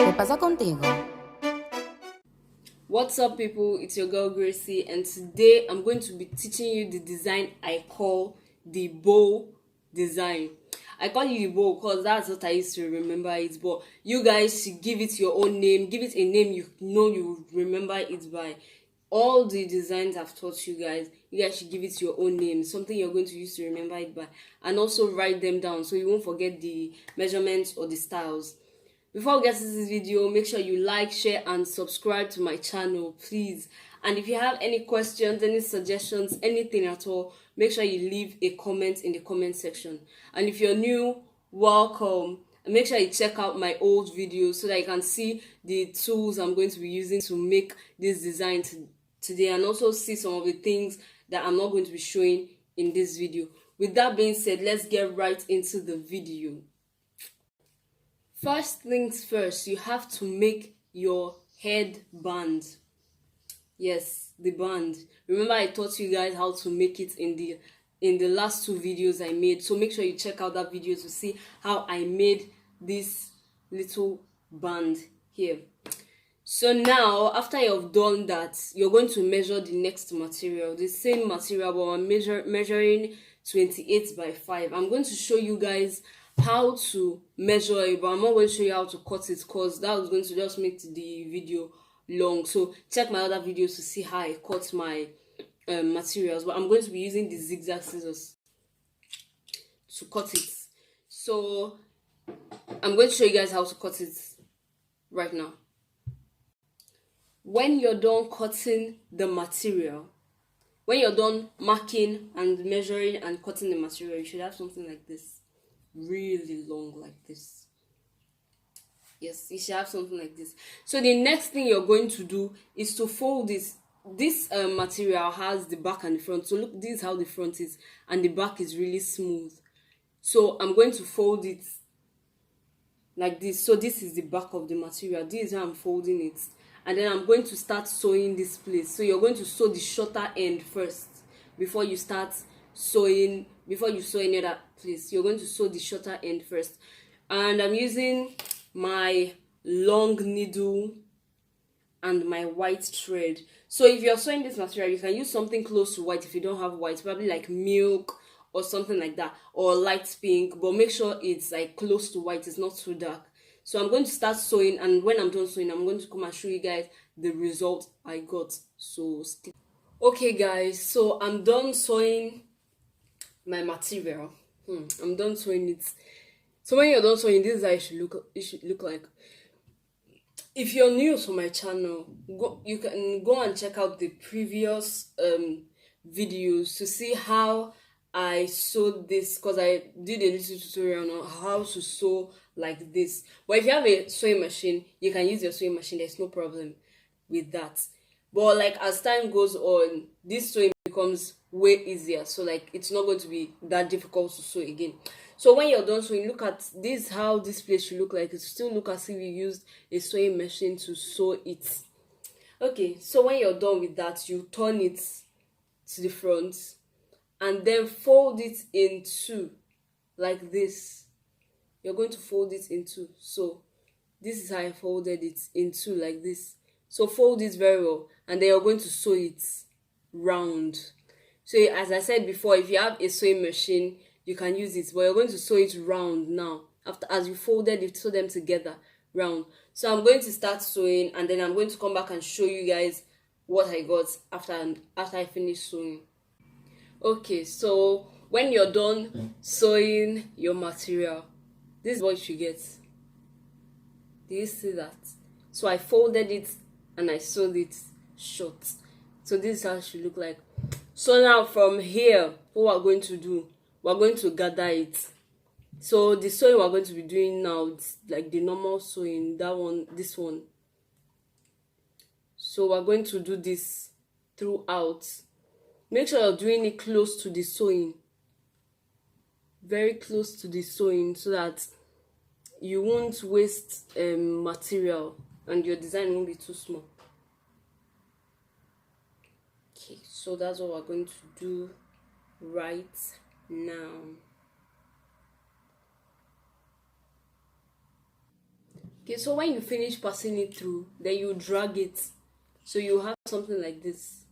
¿Qué pasa contigo? What's up, people? It's your girl Gracie, and today I'm going to be teaching you the design I call the bow design. I call it the bow because that's what I used to remember it, but you guys should give it your own name. Give it a name you know you remember it by. All the designs I've taught you guys should give it your own name, something you're going to use to remember it by, and also write them down so you won't forget the measurements or the styles. Before we get to this video, make sure you like, share, and subscribe to my channel, please. And if you have any questions, any suggestions, anything at all, make sure you leave a comment in the comment section. And if you're new, welcome. And make sure you check out my old videos so that you can see the tools I'm going to be using to make this design today, and also see some of the things that I'm not going to be showing in this video. With that being said, let's get right into the video. First things first, you have to make your headband. Yes, the band. Remember I taught you guys how to make it in the last two videos I made. So make sure you check out that video to see how I made this little band here. So now, after you've done that, you're going to measure the next material, the same material, but I'm measuring 28 by 5. I'm going to show you guys how to measure it, but I'm not going to show you how to cut it because that was going to just make the video long. So check my other videos to see how I cut my materials, but I'm going to be using the zigzag scissors to cut it. So I'm going to show you guys how to cut it right now. When you're done cutting the material, when you're done marking and measuring and cutting the material, you should have something like this, really long like this. Yes, you should have something like this. So the next thing you're going to do is to fold this. This material has the back and the front. So look, this is how the front is, and the back is really smooth. So I'm going to fold it like this. So this is the back of the material. This is how I'm folding it. And then I'm going to start sewing this place. So you're going to sew the shorter end first before you start sewing, before you sew any other place. You're going to sew the shorter end first. And I'm using my long needle and my white thread. So if you're sewing this material, you can use something close to white if you don't have white, probably like milk or something like that, or light pink, but make sure it's like close to white, it's not too dark. So I'm going to start sewing, and when I'm done sewing, I'm going to come and show you guys the result I got. So okay guys, so I'm done sewing my material. I'm done sewing it. So when you're done sewing, this is how it should look like. If you're new to my channel, you can go and check out the previous videos to see how I sewed this, because I did a little tutorial on how to sew like this. But if you have a sewing machine, you can use your sewing machine. There's no problem with that. But like as time goes on, this sewing becomes way easier. So like it's not going to be that difficult to sew again. So when you're done sewing, look at this, how this place should look like. It still look as if you used a sewing machine to sew it. Okay, so when you're done with that, you turn it to the front and then fold it in two like this. You're going to fold it in two. So this is how I folded it in two like this. So fold it very well, and then you're going to sew it round. So as I said before, if you have a sewing machine, you can use it, but you're going to sew it round now. After, as you folded it, sew them together round. So I'm going to start sewing, and then I'm going to come back and show you guys what I got after I finish sewing. Okay, so when you're done sewing your material, this is what you should get. Do you see that? So I folded it and I sewed it short. So this is how it should look like. So now from here, what we're going to do, we're going to gather it. So the sewing we're going to be doing now, it's like the normal sewing, that one, this one. So we're going to do this throughout. Make sure you're doing it close to the sewing, very close to the sewing, so that you won't waste material and your design won't be too small. Okay, so that's what we're going to do right now. Okay, so when you finish passing it through, then you drag it. So you have something like this.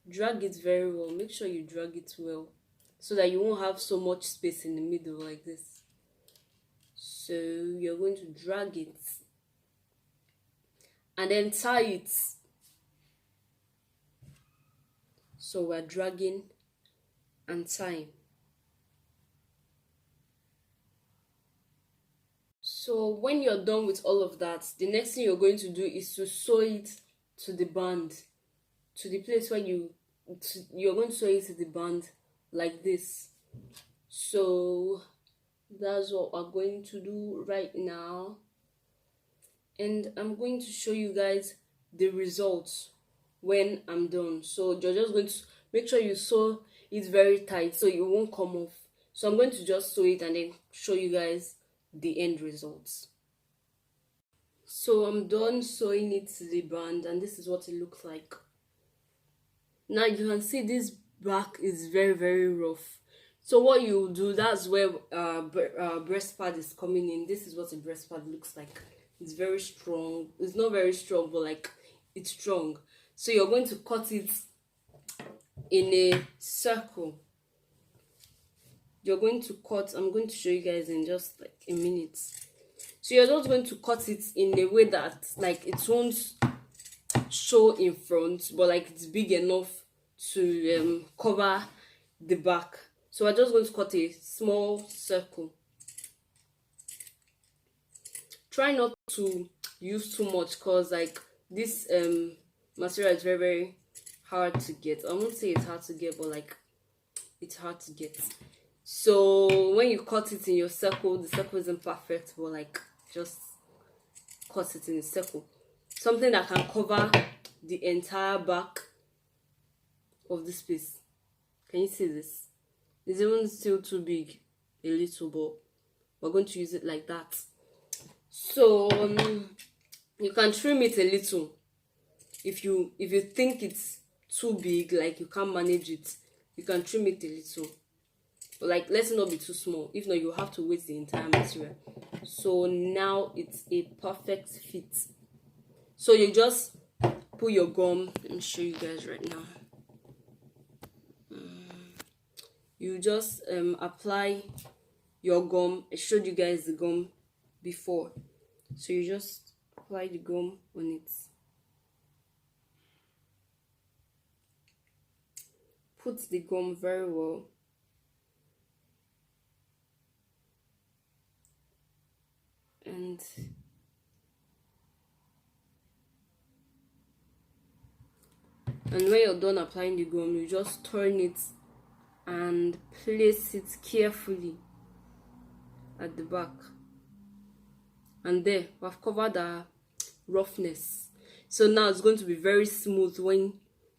Drag it very well. Make sure you drag it well so that you won't have so much space in the middle like this. So you're going to drag it and then tie it. So we're dragging and tying. So when you're done with all of that, the next thing you're going to do is to sew it to the band, to the place where you're going to sew it to the band like this. So that's what we're going to do right now, and I'm going to show you guys the results when I'm done. So you're just going to make sure you sew it very tight so it won't come off. So I'm going to just sew it and then show you guys the end results. So I'm done sewing it to the band, and this is what it looks like. Now you can see this back is very, very rough. So what you do, that's where breast pad is coming in. This is what a breast pad looks like. It's very strong. It's not very strong, but like it's strong. So you're going to cut it in a circle. You're going to cut, I'm going to show you guys in just like a minute. So you're just going to cut it in a way that like it won't show in front, but like it's big enough to cover the back. So we're just going to cut a small circle. Try not to use too much because like this material is very, very hard to get. I won't say it's hard to get, but like it's hard to get. So when you cut it in your circle, the circle isn't perfect, but like just cut it in a circle. Something that can cover the entire back of this piece. Can you see this? It's even still too big, a little, but we're going to use it like that. So you can trim it a little if you think it's too big, like you can't manage it. You can trim it a little, but like let it not be too small. If not, you have to waste the entire material. So now it's a perfect fit. So you just put your gum. Let me show you guys right now. You just apply your gum. I showed you guys the gum before. So you just apply the gum on it. Put the gum very well. And when you're done applying the gum, you just turn it and place it carefully at the back. And there, we've covered the roughness. So now it's going to be very smooth when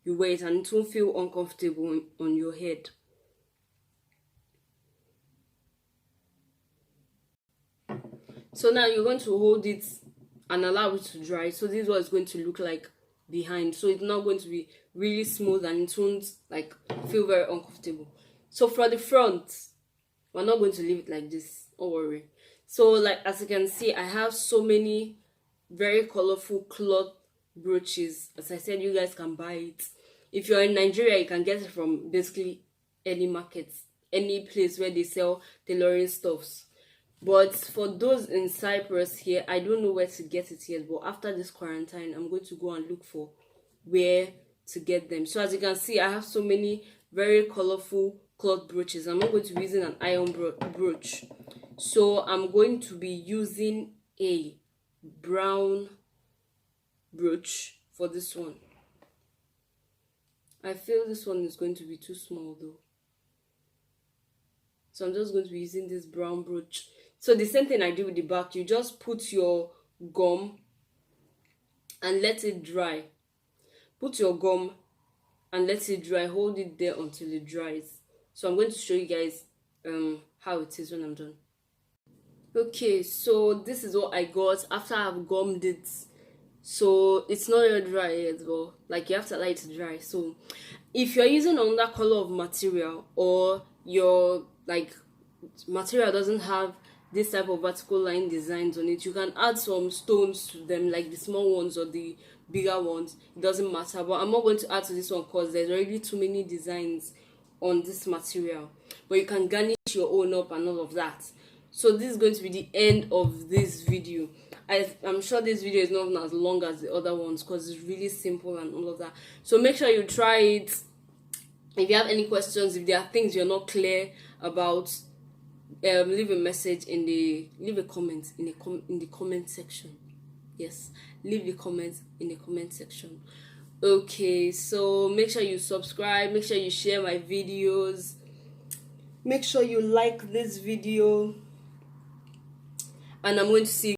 you wear it, and it won't feel uncomfortable on your head. So now you're going to hold it and allow it to dry. So this is what it's going to look like behind. So it's not going to be really smooth and it won't like feel very uncomfortable. So for the front, we're not going to leave it like this, don't worry. So like as you can see, I have so many very colorful cloth brooches. As I said, you guys can buy it. If you're in Nigeria, you can get it from basically any market, any place where they sell tailoring stuffs. But for those in Cyprus here, I don't know where to get it yet. But after this quarantine, I'm going to go and look for where to get them. So as you can see, I have so many very colorful cloth brooches. I'm not going to be using an iron brooch. So I'm going to be using a brown brooch for this one. I feel this one is going to be too small though. So I'm just going to be using this brown brooch. So the same thing I do with the back, you just put your gum and let it dry. Put your gum and let it dry. Hold it there until it dries. So I'm going to show you guys how it is when I'm done. Okay, so this is what I got after I've gummed it. So it's not yet dry yet, but like you have to allow it to dry. So if you're using another color of material, or your like material doesn't have this type of vertical line designs on it. You can add some stones to them, like the small ones or the bigger ones, it doesn't matter. But I'm not going to add to this one because there's already too many designs on this material. But you can garnish your own up and all of that. So this is going to be the end of this video. I'm sure this video is not as long as the other ones because it's really simple and all of that. So make sure you try it. If you have any questions, if there are things you're not clear about, leave a message in the comment in the comment section. Yes, leave the comments in the comment section. Okay, so make sure you subscribe, make sure you share my videos, make sure you like this video, and I'm going to see